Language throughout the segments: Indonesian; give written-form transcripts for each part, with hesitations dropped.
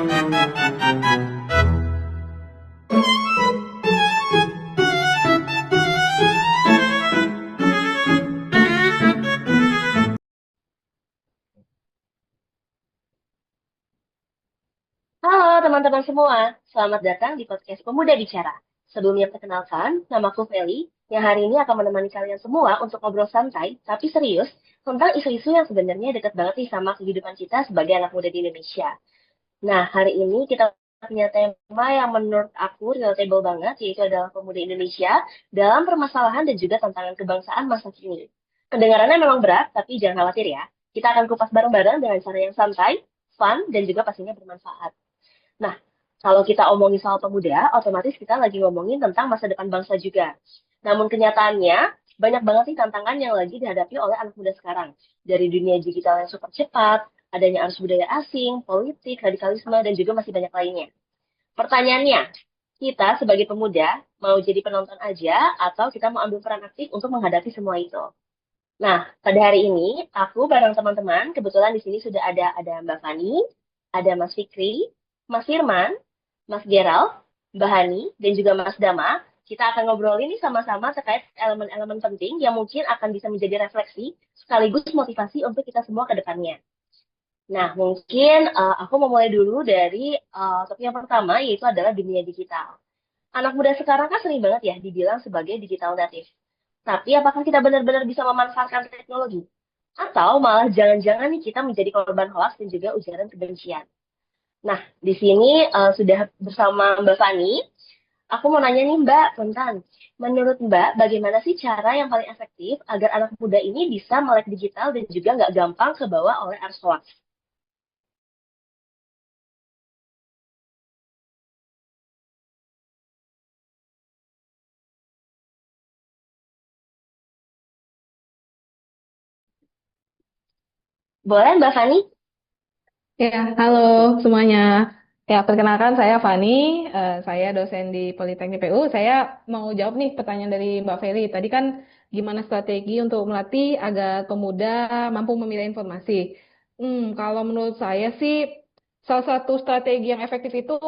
Halo teman-teman semua, selamat datang di podcast Pemuda Bicara. Sebelumnya perkenalkan, namaku Feli, yang hari ini akan menemani kalian semua untuk ngobrol santai, tapi serius, tentang isu-isu yang sebenarnya dekat banget nih sama kehidupan kita sebagai anak muda di Indonesia. Nah, hari ini kita punya tema yang menurut aku relatable banget, yaitu adalah pemuda Indonesia dalam permasalahan dan juga tantangan kebangsaan masa kini. Kedengarannya memang berat, tapi jangan khawatir ya. Kita akan kupas bareng-bareng dengan cara yang santai, fun, dan juga pastinya bermanfaat. Nah, kalau kita omongin soal pemuda, otomatis kita lagi ngomongin tentang masa depan bangsa juga. Namun kenyataannya, banyak banget sih tantangan yang lagi dihadapi oleh anak muda sekarang. Dari dunia digital yang super cepat, adanya arus budaya asing, politik, radikalisme, dan juga masih banyak lainnya. Pertanyaannya, kita sebagai pemuda mau jadi penonton aja atau kita mau ambil peran aktif untuk menghadapi semua itu? Nah, pada hari ini aku bareng teman-teman, kebetulan di sini sudah ada Mbak Fani, ada Mas Fikri, Mas Firman, Mas Gerald, Mbak Hani, dan juga Mas Dama. Kita akan ngobrolin ini sama-sama terkait elemen-elemen penting yang mungkin akan bisa menjadi refleksi sekaligus motivasi untuk kita semua ke depannya. Nah, mungkin aku mau mulai dulu dari topik yang pertama, yaitu adalah dunia digital. Anak muda sekarang kan sering banget ya dibilang sebagai digital native. Tapi apakah kita benar-benar bisa memanfaatkan teknologi? Atau malah jangan-jangan nih kita menjadi korban hoax dan juga ujaran kebencian? Nah, di sini sudah bersama Mbak Fani. Aku mau nanya nih Mbak, tentang menurut Mbak, bagaimana sih cara yang paling efektif agar anak muda ini bisa melek digital dan juga nggak gampang kebawa oleh arus hoax? Boleh Mbak Fani? Ya, halo semuanya. Ya, perkenalkan saya Fani, saya dosen di Politeknik PU. Saya mau jawab nih pertanyaan dari Mbak Feli. Tadi kan gimana strategi untuk melatih agar pemuda mampu memilah informasi? Kalau menurut saya sih, salah satu strategi yang efektif itu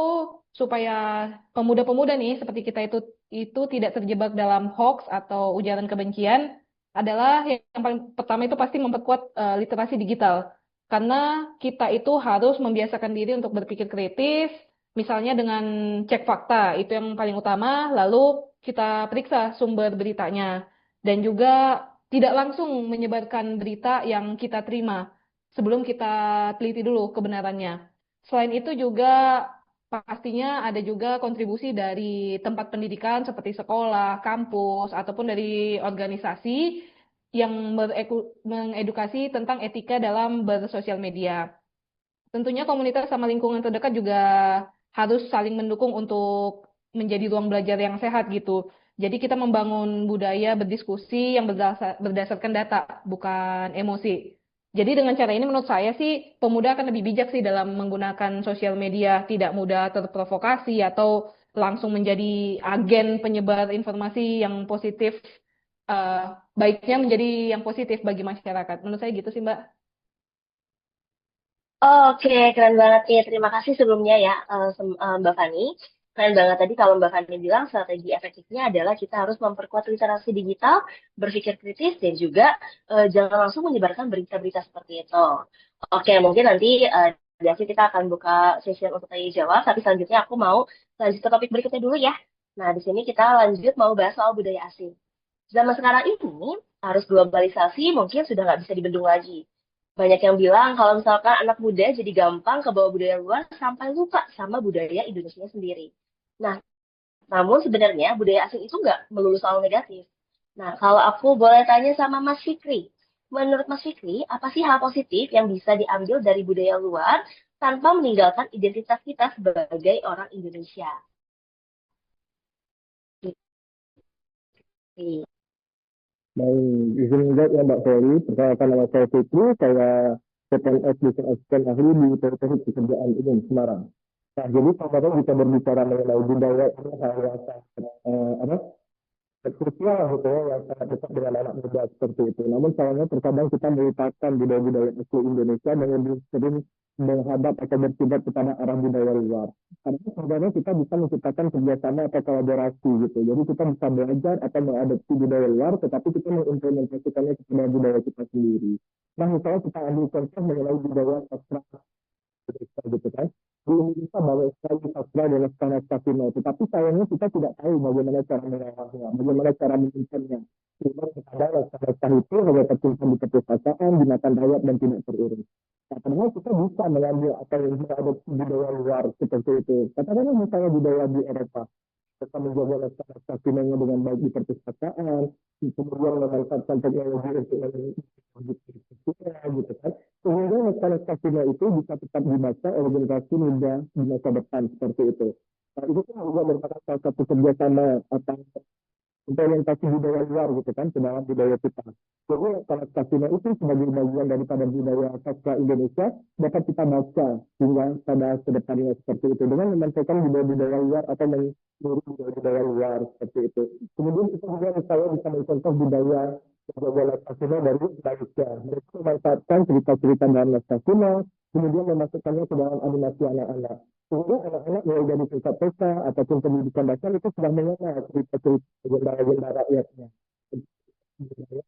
supaya pemuda-pemuda nih seperti kita itu tidak terjebak dalam hoax atau ujaran kebencian adalah yang paling pertama itu pasti memperkuat literasi digital. Karena kita itu harus membiasakan diri untuk berpikir kritis, misalnya dengan cek fakta, itu yang paling utama, lalu kita periksa sumber beritanya, dan juga tidak langsung menyebarkan berita yang kita terima sebelum kita teliti dulu kebenarannya. Selain itu juga pastinya ada juga kontribusi dari tempat pendidikan seperti sekolah, kampus, ataupun dari organisasi yang mengedukasi tentang etika dalam bersosial media. Tentunya komunitas sama lingkungan terdekat juga harus saling mendukung untuk menjadi ruang belajar yang sehat gitu. Jadi kita membangun budaya berdiskusi yang berdasarkan data, bukan emosi. Jadi dengan cara ini menurut saya sih pemuda akan lebih bijak sih dalam menggunakan sosial media, tidak mudah terprovokasi atau langsung menjadi agen penyebar informasi yang positif, eh, baiknya menjadi yang positif bagi masyarakat. Menurut saya gitu sih, Mbak. Oke, keren banget nih. Terima kasih sebelumnya ya, Mbak Fani. Keren banget tadi kalau Mbak Fani bilang strategi efektifnya adalah kita harus memperkuat literasi digital, berpikir kritis, dan juga jangan langsung menyebarkan berita-berita seperti itu. Oke, mungkin nanti di akhir kita akan buka sesi untuk tanya jawab, tapi selanjutnya aku mau lanjut ke topik berikutnya dulu ya. Nah, di sini kita lanjut mau bahas soal budaya asing. Zaman sekarang ini, arus globalisasi mungkin sudah nggak bisa dibendung lagi. Banyak yang bilang kalau misalkan anak muda jadi gampang ke bawah budaya luar sampai lupa sama budaya Indonesia sendiri. Nah, namun sebenarnya budaya asing itu nggak melulu soal negatif. Nah, kalau aku boleh tanya sama Mas Fikri, menurut Mas Fikri, apa sih hal positif yang bisa diambil dari budaya luar tanpa meninggalkan identitas kita sebagai orang Indonesia? Fikri. Baik, izin menjawab ya Mbak Ferry. Perkenalkan nama saya Fikri, saya CPNS Desain Asisten Ahli di Teknik Pekerjaan Umum Semarang. Nah, jadi kalau kita berbicara mengenai budaya ini hal yang sangat apa, krusial gitu ya, yang sangat dekat dengan anak muda seperti itu. Namun sayangnya terkadang kita melupakan budaya-budaya asli Indonesia dan lebih sering menghadap atau berkiblat kepada arah budaya luar. Karena sebenarnya kita bisa menciptakan kerjasama atau kolaborasi gitu. Jadi kita bisa belajar atau mengadopsi budaya luar, tetapi kita mengimplementasikannya kepada budaya kita sendiri. Nah, misalnya kita ambil contoh mengenai budaya sastra gitu kan. Di Indonesia banyak sekali sastra dan naskah-naskah kuno, tetapi sayangnya kita tidak tahu bagaimana cara mengolahnya, bagaimana cara menyimpannya. Sehingga kadang naskah-naskah itu hanya tersimpan di perpustakaan, dimakan rayap dan tidak terurus. Nah, padahal kita bisa mengambil atau mengadopsi budaya luar seperti itu. Katakanlah misalnya budaya di Eropa, kita menjaga naskah-naskah kunonya dengan baik di perpustakaan, kemudian memanfaatkan teknologi untuk gitu kan. Sehingga naskah-naskah kuno itu bisa tetap dibaca oleh generasi muda di masa depan seperti itu. Nah, itu kan juga merupakan salah satu kerjasama atau implementasi budaya luar gitu kan ke dalam budaya kita. Jadi naskah kuno itu sebagai bagian daripada budaya sastra Indonesia dapat kita baca hingga pada kedepannya seperti itu dengan memanfaatkan budaya-budaya luar atau meniru budaya-budaya luar seperti itu. Kemudian itu juga misalnya bisa mencontoh budaya sebagai naskah kuno dari Malaysia. Mereka memanfaatkan cerita-cerita dalam naskah kuno, kemudian memasukkannya ke dalam animasi anak-anak. Sehingga anak-anak mulai dari tingkat TK ataupun pendidikan dasar itu sudah mengenal cerita-cerita legenda-legenda rakyatnya.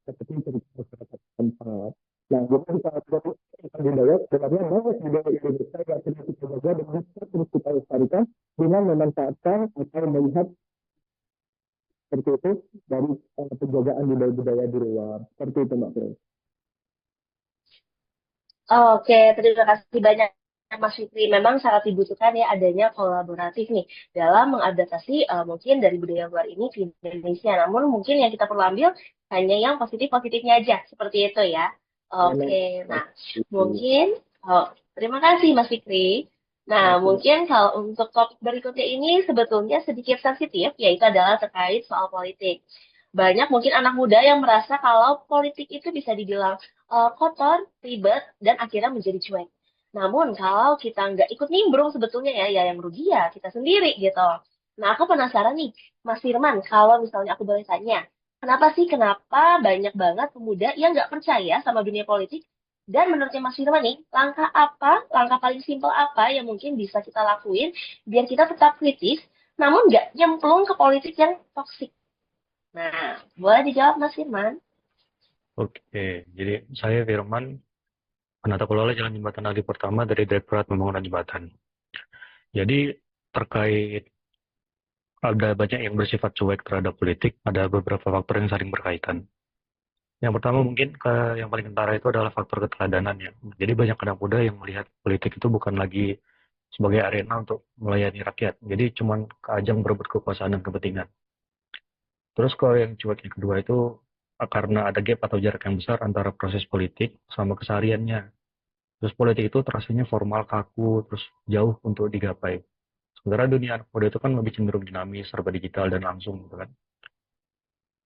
Seperti cerita masyarakat tempat. Nah, jadi kita budaya, sebenarnya banyak budaya Indonesia yang terus kita jaga dan bisa terus kita lestarikan dengan memanfaatkan atau melihat seperti itu dari penjagaan budaya-budaya di luar. Seperti itu, Mbak Fred. Oke, terima kasih banyak Mas Fikri. Memang sangat dibutuhkan ya adanya kolaboratif nih dalam mengadaptasi mungkin dari budaya luar ini ke Indonesia. Namun mungkin yang kita perlu ambil hanya yang positif-positifnya aja, seperti itu ya. Oke, nah mungkin terima kasih Mas Fikri. Nah, mungkin kalau untuk topik berikutnya ini sebetulnya sedikit sensitif, yaitu adalah terkait soal politik. Banyak mungkin anak muda yang merasa kalau politik itu bisa dibilang kotor, ribet, dan akhirnya menjadi cuek. Namun kalau kita nggak ikut nimbrung sebetulnya ya yang rugi ya kita sendiri gitu. Nah aku penasaran nih, Mas Firman, kalau misalnya aku boleh tanya, kenapa banyak banget pemuda yang nggak percaya sama dunia politik? Dan menurutnya Mas Firman nih, langkah paling simpel apa yang mungkin bisa kita lakuin biar kita tetap kritis, namun nggak nyemplung ke politik yang toksik? Nah, boleh dijawab Mas Firman? Oke, jadi saya Firman, penata kelola Jalan Jembatan Ali Pertama dari Direktorat Pembangunan Jembatan. Jadi terkait ada banyak yang bersifat cuek terhadap politik, ada beberapa faktor yang saling berkaitan. Yang pertama mungkin yang paling kentara itu adalah faktor keteladanan ya. Jadi banyak anak muda yang melihat politik itu bukan lagi sebagai arena untuk melayani rakyat. Jadi cuman ajang berebut kekuasaan dan kepentingan. Terus kalau yang cuek yang kedua itu karena ada gap atau jarak yang besar antara proses politik sama kesehariannya. Terus politik itu terasanya formal, kaku, terus jauh untuk digapai. Sementara dunia anak muda itu kan lebih cenderung dinamis, serba digital dan langsung gitu kan.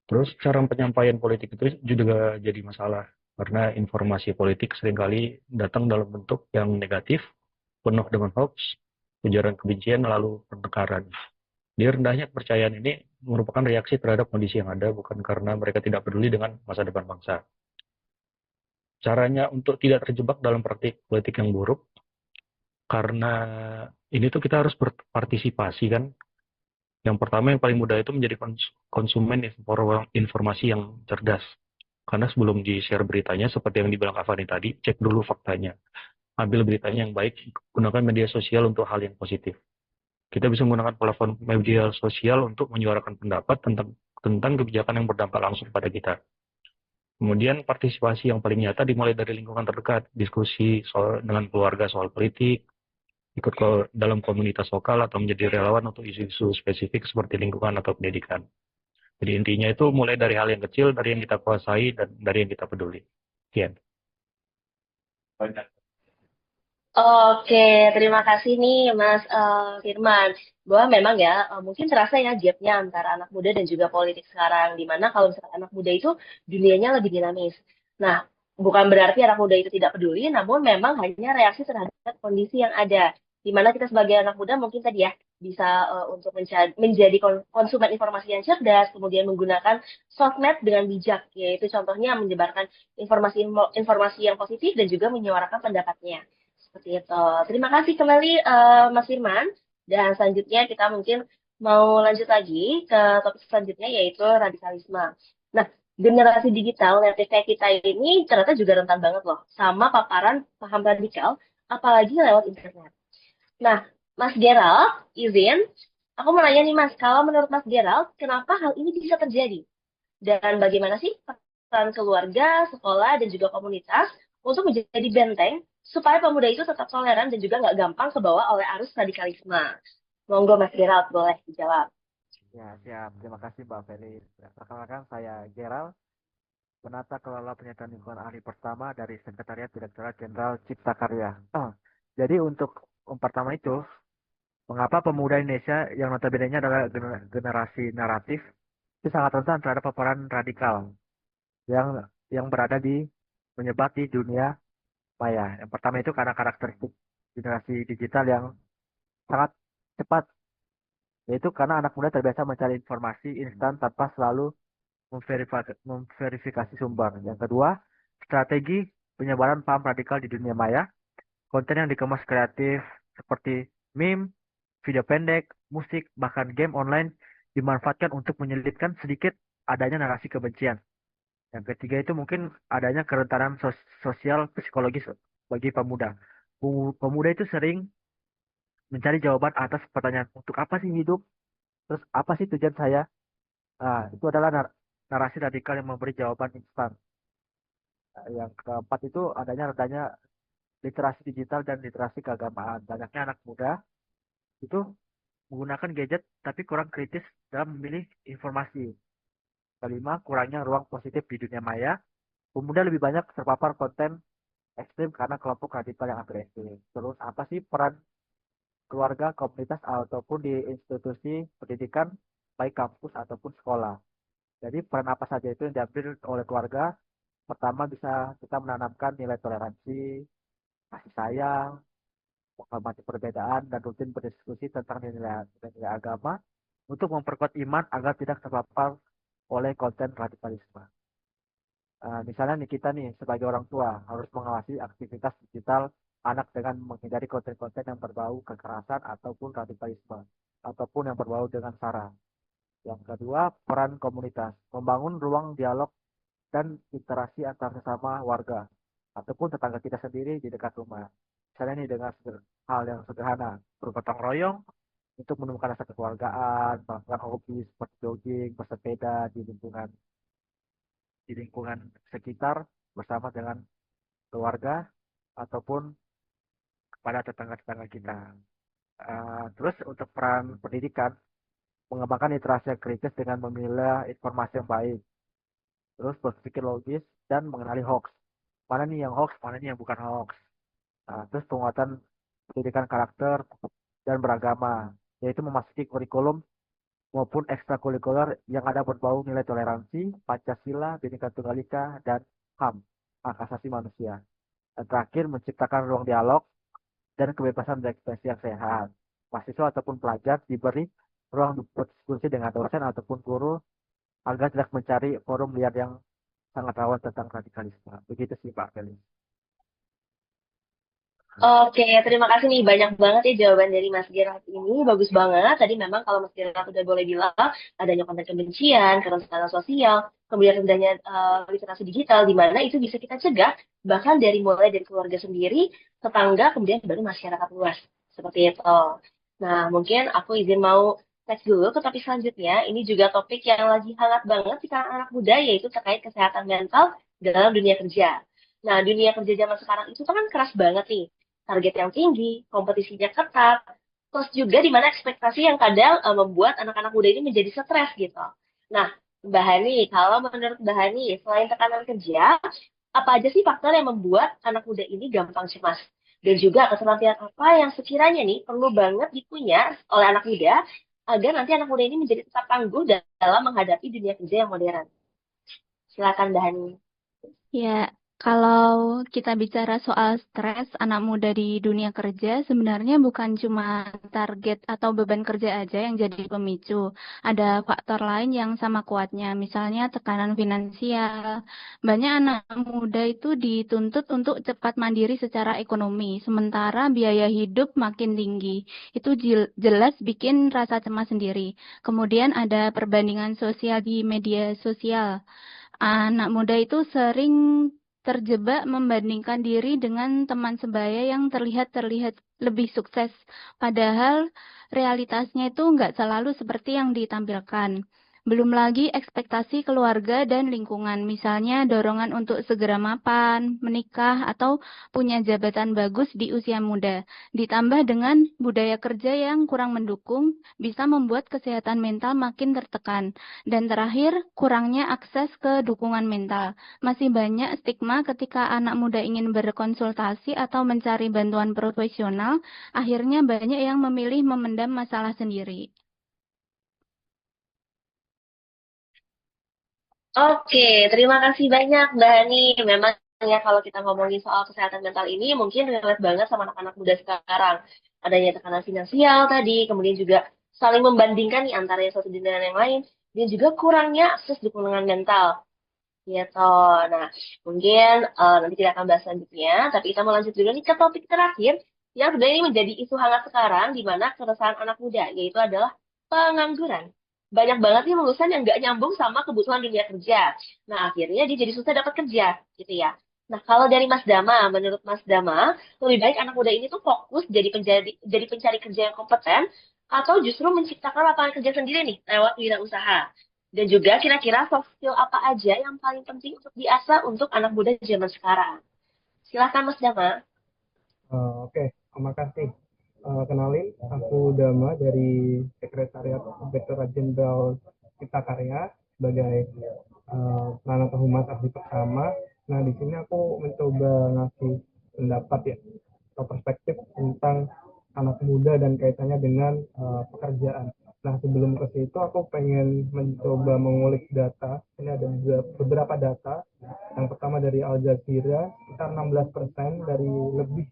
Terus cara penyampaian politik itu juga jadi masalah karena informasi politik seringkali datang dalam bentuk yang negatif, penuh dengan hoax, ujaran kebencian lalu pertengkaran. Di rendahnya kepercayaan ini merupakan reaksi terhadap kondisi yang ada, bukan karena mereka tidak peduli dengan masa depan bangsa. Caranya untuk tidak terjebak dalam praktik politik yang buruk, karena ini tuh kita harus berpartisipasi kan. Yang pertama yang paling mudah itu menjadi konsumen informasi yang cerdas. Karena sebelum di-share beritanya, seperti yang dibilang Avani tadi, cek dulu faktanya. Ambil beritanya yang baik, gunakan media sosial untuk hal yang positif. Kita bisa menggunakan platform media sosial untuk menyuarakan pendapat tentang kebijakan yang berdampak langsung pada kita. Kemudian partisipasi yang paling nyata dimulai dari lingkungan terdekat, diskusi dengan keluarga soal politik, ikut dalam komunitas lokal atau menjadi relawan untuk isu-isu spesifik seperti lingkungan atau pendidikan. Jadi intinya itu mulai dari hal yang kecil, dari yang kita kuasai, dan dari yang kita peduli. Sekian. Oke, terima kasih nih Mas Firman. Bahwa memang ya, mungkin terasa ya gapnya antara anak muda dan juga politik sekarang. Dimana kalau misalkan anak muda itu dunianya lebih dinamis. Nah, bukan berarti anak muda itu tidak peduli, namun memang hanya reaksi terhadap kondisi yang ada. Dimana kita sebagai anak muda mungkin tadi ya, bisa untuk menjadi konsumen informasi yang cerdas, kemudian menggunakan sosmed dengan bijak, yaitu contohnya menyebarkan informasi yang positif dan juga menyuarakan pendapatnya. Seperti itu. Terima kasih kembali Mas Firman. Dan selanjutnya kita mungkin mau lanjut lagi ke topik selanjutnya yaitu radikalisme. Nah, generasi digital native kayak kita ini ternyata juga rentan banget loh sama paparan paham radikal, apalagi lewat internet. Nah, Mas Gerald, izin, aku mau nanya nih Mas, kalau menurut Mas Gerald, kenapa hal ini bisa terjadi? Dan bagaimana sih peran keluarga, sekolah, dan juga komunitas untuk menjadi benteng supaya pemuda itu tetap toleran dan juga nggak gampang kebawa oleh arus radikalisme? Monggo Mas Gerald, boleh dijawab. Ya, siap. Terima kasih Mbak Feli. Perkenalkan saya Gerald, penata kelola penyetaan lingkungan ahli pertama dari Sekretariat Direktorat Jenderal Cipta Karya. Jadi untuk yang pertama itu, mengapa pemuda Indonesia yang notabene-nya adalah generasi naratif itu sangat rentan terhadap paparan radikal yang berada di menyebar di dunia maya. Yang pertama itu karena karakteristik generasi digital yang sangat cepat, yaitu karena anak muda terbiasa mencari informasi instan tanpa selalu memverifikasi sumber. Yang kedua, strategi penyebaran paham radikal di dunia maya, konten yang dikemas kreatif seperti meme, video pendek, musik, bahkan game online dimanfaatkan untuk menyelipkan sedikit adanya narasi kebencian. Yang ketiga itu mungkin adanya kerentanan sosial psikologis bagi pemuda. Pemuda itu sering mencari jawaban atas pertanyaan untuk apa sih hidup, terus apa sih tujuan saya. Nah, itu adalah narasi radikal yang memberi jawaban instan. Yang keempat itu adanya literasi digital dan literasi keagamaan. Banyaknya anak muda itu menggunakan gadget tapi kurang kritis dalam memilih informasi. Kelima, kurangnya ruang positif di dunia maya. Pemuda lebih banyak terpapar konten ekstrim karena kelompok radikal yang agresif. Terus apa sih peran keluarga, komunitas ataupun di institusi pendidikan baik kampus ataupun sekolah? Jadi peran apa saja itu yang diambil oleh keluarga? Pertama bisa kita menanamkan nilai toleransi, kasih sayang, menghormati perbedaan, dan rutin berdiskusi tentang nilai agama untuk memperkuat iman agar tidak terpapar oleh konten radikalisme. Misalnya nih kita nih sebagai orang tua harus mengawasi aktivitas digital anak dengan menghindari konten-konten yang berbau kekerasan ataupun radikalisme ataupun yang berbau dengan sara. Yang kedua, peran komunitas, membangun ruang dialog dan interaksi antar sesama warga ataupun tetangga kita sendiri di dekat rumah. Misalnya nih dengan hal yang sederhana, bergotong royong untuk menemukan rasa kekeluargaan, melakukan hobi seperti jogging, bersepeda di lingkungan sekitar bersama dengan keluarga ataupun kepada tetangga-tetangga kita. Terus untuk peran pendidikan, mengembangkan literasi yang kritis dengan memilah informasi yang baik, terus berpikir logis dan mengenali hoax. Mana nih yang hoax, mana nih yang bukan hoax. Terus penguatan pendidikan karakter dan beragama, yaitu memasuki kurikulum maupun ekstrakurikuler yang ada berbau nilai toleransi, Pancasila, Bhinneka Tunggal Ika, dan HAM, hak asasi manusia. Dan terakhir, menciptakan ruang dialog dan kebebasan berekspresi yang sehat. Mahasiswa ataupun pelajar diberi ruang berdiskusi dengan dosen ataupun guru agar tidak mencari forum liar yang sangat rawan tentang radikalisme. Begitu sih Pak Felix. Oke, terima kasih nih. Banyak banget ya jawaban dari Mas Gerard ini. Bagus banget. Tadi memang kalau Mas Gerard udah boleh bilang, adanya konten kebencian, kerentanan sosial, kemudian rendahnya literasi digital, di mana itu bisa kita cegah, bahkan mulai dari keluarga sendiri, tetangga, kemudian baru masyarakat luas. Seperti itu. Nah, mungkin aku izin mau next dulu ke topik selanjutnya. Ini juga topik yang lagi hangat banget di kalangan anak muda, yaitu terkait kesehatan mental dalam dunia kerja. Nah, dunia kerja zaman sekarang itu kan keras banget nih, target yang tinggi, kompetisinya ketat, plus juga di mana ekspektasi yang kadang membuat anak-anak muda ini menjadi stres gitu. Nah, Mbak Hani, kalau menurut Mbak Hani, selain tekanan kerja, apa aja sih faktor yang membuat anak muda ini gampang cemas? Dan juga keterampilan apa yang sekiranya nih perlu banget dipunya oleh anak muda agar nanti anak muda ini menjadi tetap tangguh dalam menghadapi dunia kerja yang modern. Silakan Mbak Hani. Ya, Kalau kita bicara soal stres anak muda di dunia kerja, sebenarnya bukan cuma target atau beban kerja aja yang jadi pemicu. Ada faktor lain yang sama kuatnya, misalnya tekanan finansial. Banyak anak muda itu dituntut untuk cepat mandiri secara ekonomi, sementara biaya hidup makin tinggi. Itu jelas bikin rasa cemas sendiri. Kemudian ada perbandingan sosial di media sosial. Anak muda itu sering terjebak membandingkan diri dengan teman sebaya yang terlihat lebih sukses, padahal realitasnya itu nggak selalu seperti yang ditampilkan. Belum lagi ekspektasi keluarga dan lingkungan, misalnya dorongan untuk segera mapan, menikah, atau punya jabatan bagus di usia muda. Ditambah dengan budaya kerja yang kurang mendukung, bisa membuat kesehatan mental makin tertekan. Dan terakhir, kurangnya akses ke dukungan mental. Masih banyak stigma ketika anak muda ingin berkonsultasi atau mencari bantuan profesional, akhirnya banyak yang memilih memendam masalah sendiri. Oke, terima kasih banyak Mbak Hani. Memang ya kalau kita ngomongin soal kesehatan mental ini mungkin relate banget sama anak-anak muda sekarang. Adanya tekanan finansial tadi, kemudian juga saling membandingkan nih antara yang satu dengan yang lain, dan juga kurangnya akses dukungan mental. Gitu. Nah, mungkin nanti kita akan bahas selanjutnya, tapi kita mau lanjut dulu nih ke topik terakhir yang sebenarnya ini menjadi isu hangat sekarang, di mana keresahan anak muda, yaitu adalah pengangguran. Banyak banget nih lulusan yang nggak nyambung sama kebutuhan dunia kerja. Nah, akhirnya dia jadi susah dapat kerja, gitu ya. Nah, kalau dari Mas Dama, menurut Mas Dama, lebih baik anak muda ini tuh fokus jadi pencari kerja yang kompeten, atau justru menciptakan lapangan kerja sendiri nih lewat wirausaha. Dan juga kira-kira soft skill apa aja yang paling penting untuk diasah untuk anak muda zaman sekarang. Silahkan Mas Dama. Oke, terima kasih. Kenalin, aku Dama dari Sekretariat Direktorat Jenderal Cipta Karya sebagai penanganan humas ahli pertama. Nah, di sini aku mencoba ngasih pendapat ya atau perspektif tentang anak muda dan kaitannya dengan pekerjaan. Nah, sebelum ke situ aku pengen mencoba mengulik data. Ini ada beberapa data. Yang pertama dari Al Jazeera, sekitar 16% dari lebih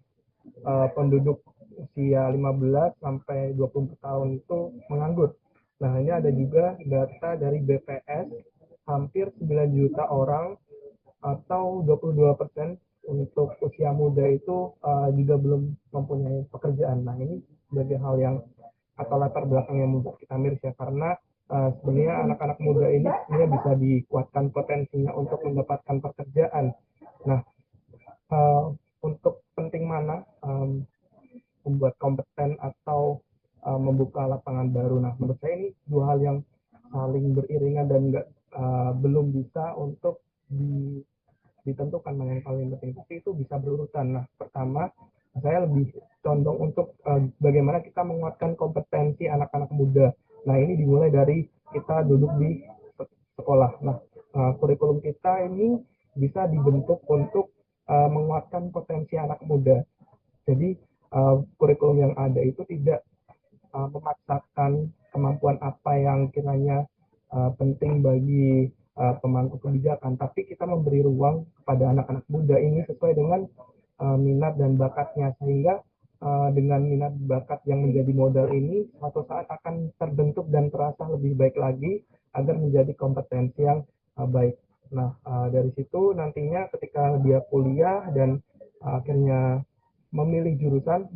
penduduk usia 15 sampai 24 tahun itu menganggur. Nah, ini ada juga data dari BPS, hampir 9 juta orang atau 22% untuk usia muda itu juga belum mempunyai pekerjaan. Nah, ini sebagai hal yang atau latar belakang yang membuat kita miris ya, karena sebenarnya anak-anak muda ini sebenarnya bisa dikuatkan potensinya untuk mendapatkan pekerjaan. Nah, untuk penting mana membuat kompeten atau membuka lapangan baru. Nah, menurut saya ini dua hal yang saling beriringan dan belum bisa untuk ditentukan mana yang paling penting, tapi itu bisa berurutan. Nah, pertama saya lebih condong untuk bagaimana kita menguatkan kompetensi anak-anak muda. Nah, ini dimulai dari kita duduk di sekolah. Nah, kurikulum kita ini bisa dibentuk untuk menguatkan potensi anak muda. Jadi kurikulum yang ada itu tidak memaksakan kemampuan apa yang kiranya penting bagi pemangku kebijakan, tapi kita memberi ruang kepada anak-anak muda ini sesuai dengan minat dan bakatnya, sehingga dengan minat bakat yang menjadi modal ini suatu saat akan terbentuk dan terasa lebih baik lagi agar menjadi kompetensi yang baik. Nah, dari situ nantinya ketika dia kuliah dan akhirnya memilih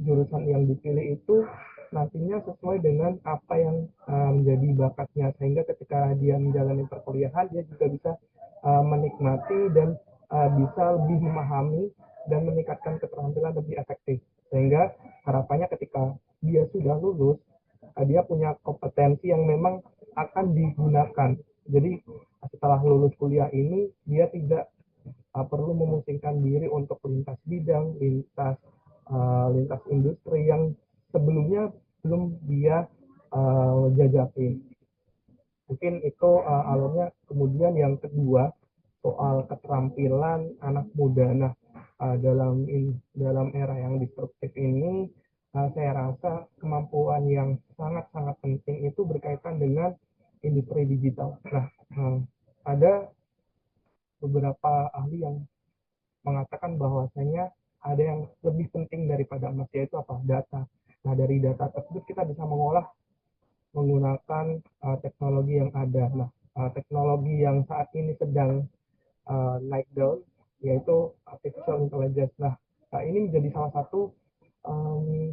jurusan yang dipilih itu nantinya sesuai dengan apa yang menjadi bakatnya, sehingga ketika dia menjalani perkuliahan dia juga bisa menikmati dan bisa lebih memahami dan meningkatkan keterampilan lebih efektif, sehingga harapannya ketika dia sudah lulus dia punya kompetensi yang memang akan digunakan. Jadi setelah lulus kuliah ini dia tidak perlu memusingkan diri untuk lintas bidang, lintas industri yang sebelumnya belum dia jajaki. Mungkin itu alurnya. Kemudian yang kedua soal keterampilan anak muda. Nah, dalam era yang disruptif ini, saya rasa kemampuan yang sangat-sangat penting itu berkaitan dengan industri digital. Nah, ada beberapa ahli yang mengatakan bahwasanya ada yang lebih penting daripada emas, yaitu apa? Data. Nah, dari data tersebut kita bisa mengolah menggunakan teknologi yang ada. Nah, teknologi yang saat ini sedang naik daun yaitu artificial intelligence. Nah, ini menjadi salah satu um,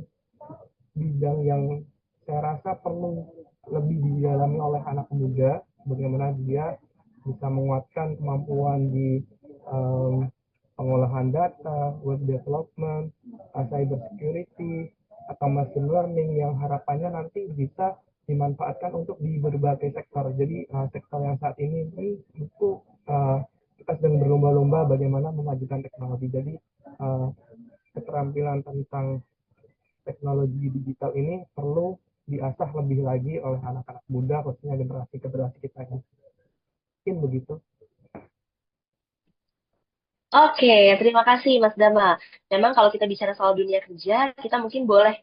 bidang yang saya rasa perlu lebih didalami oleh anak muda, bagaimana dia bisa menguatkan kemampuan di um, pengolahan data, web development, cyber security, atau machine learning yang harapannya nanti bisa dimanfaatkan untuk di berbagai sektor. Jadi sektor yang saat ini itu kita sedang berlomba-lomba bagaimana memajukan teknologi. Jadi keterampilan tentang teknologi digital ini perlu diasah lebih lagi oleh anak-anak muda, khususnya generasi kita ini. Mungkin begitu. Oke, terima kasih Mas Dama. Memang kalau kita bicara soal dunia kerja, kita mungkin boleh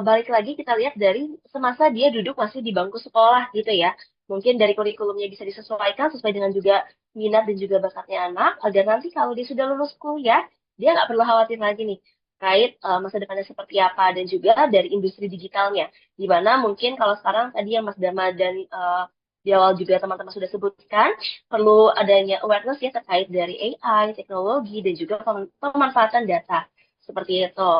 balik lagi kita lihat dari semasa dia duduk masih di bangku sekolah gitu ya. Mungkin dari kurikulumnya bisa disesuaikan sesuai dengan juga minat dan juga bakatnya anak, agar nanti kalau dia sudah lulus kuliah, dia nggak perlu khawatir lagi nih terkait masa depannya seperti apa dan juga dari industri digitalnya. Di mana mungkin kalau sekarang tadi yang Mas Dama dan di awal juga teman-teman sudah sebutkan, perlu adanya awareness ya terkait dari AI, teknologi, dan juga pemanfaatan data. Seperti itu.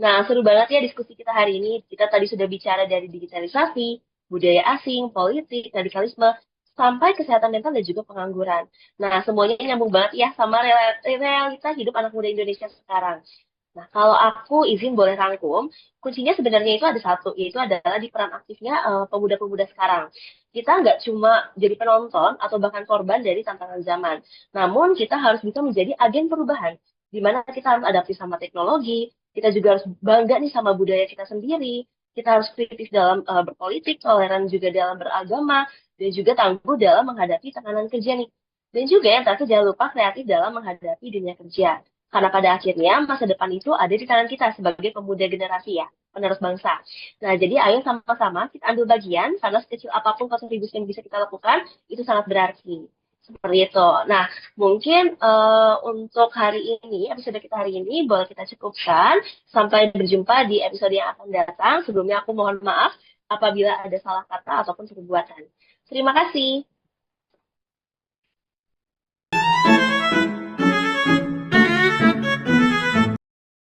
Nah, seru banget ya diskusi kita hari ini. Kita tadi sudah bicara dari digitalisasi, budaya asing, politik, radikalisme, sampai kesehatan mental dan juga pengangguran. Nah, semuanya nyambung banget ya sama realita hidup anak muda Indonesia sekarang. Nah, kalau aku izin boleh rangkum, kuncinya sebenarnya itu ada satu, yaitu adalah di peran aktifnya pemuda-pemuda sekarang. Kita nggak cuma jadi penonton atau bahkan korban dari tantangan zaman, namun kita harus bisa menjadi agen perubahan, di mana kita harus adaptif sama teknologi, kita juga harus bangga nih sama budaya kita sendiri, kita harus kritis dalam berpolitik, toleran juga dalam beragama, dan juga tangguh dalam menghadapi tekanan kerja nih. Dan juga yang terakhir jangan lupa kreatif dalam menghadapi dunia kerja. Karena pada akhirnya masa depan itu ada di tangan kita sebagai pemuda generasi ya, penerus bangsa. Nah, jadi ayo sama-sama kita ambil bagian, karena sekecil apapun kontribusi yang bisa kita lakukan, itu sangat berarti. Seperti itu. Nah, mungkin untuk hari ini, episode kita hari ini, boleh kita cukupkan. Sampai berjumpa di episode yang akan datang. Sebelumnya aku mohon maaf apabila ada salah kata ataupun perbuatan. Terima kasih.